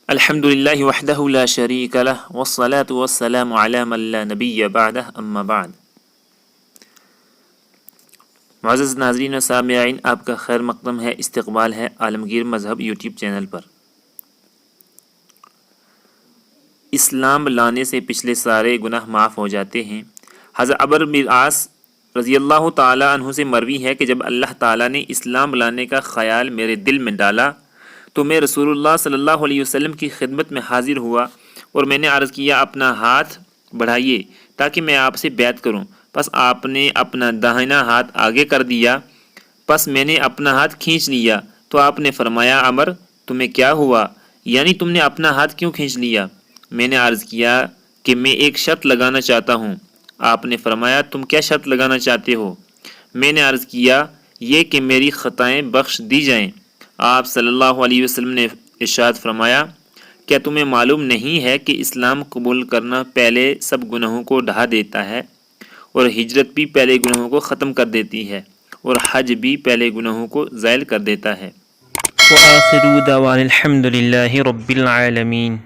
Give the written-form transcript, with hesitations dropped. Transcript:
الحمد للہ وحدہ لا شریک لہ والصلاة والسلام علی من لا نبی بعدہ اما بعد۔ معزز ناظرین و سامعین، آپ کا خیر مقدم ہے، استقبال ہے عالمگیر مذہب یوٹیوب چینل پر۔ اسلام لانے سے پچھلے سارے گناہ معاف ہو جاتے ہیں۔ حضرت عمرو بن عاص رضی اللہ تعالیٰ عنہ سے مروی ہے کہ جب اللہ تعالیٰ نے اسلام لانے کا خیال میرے دل میں ڈالا تو میں رسول اللہ صلی اللہ علیہ وسلم کی خدمت میں حاضر ہوا اور میں نے عرض کیا، اپنا ہاتھ بڑھائیے تاکہ میں آپ سے بیعت کروں۔ پس آپ نے اپنا داہنا ہاتھ آگے کر دیا، پس میں نے اپنا ہاتھ کھینچ لیا تو آپ نے فرمایا، عمر تمہیں کیا ہوا؟ یعنی تم نے اپنا ہاتھ کیوں کھینچ لیا؟ میں نے عرض کیا کہ میں ایک شرط لگانا چاہتا ہوں۔ آپ نے فرمایا، تم کیا شرط لگانا چاہتے ہو؟ میں نے عرض کیا، یہ کہ میری خطائیں بخش دی جائیں۔ آپ صلی اللہ علیہ وسلم نے ارشاد فرمایا، کیا تمہیں معلوم نہیں ہے کہ اسلام قبول کرنا پہلے سب گناہوں کو ڈھا دیتا ہے، اور ہجرت بھی پہلے گناہوں کو ختم کر دیتی ہے، اور حج بھی پہلے گناہوں کو زائل کر دیتا ہے۔ وآخر دعوانا الحمد للہ رب العالمین۔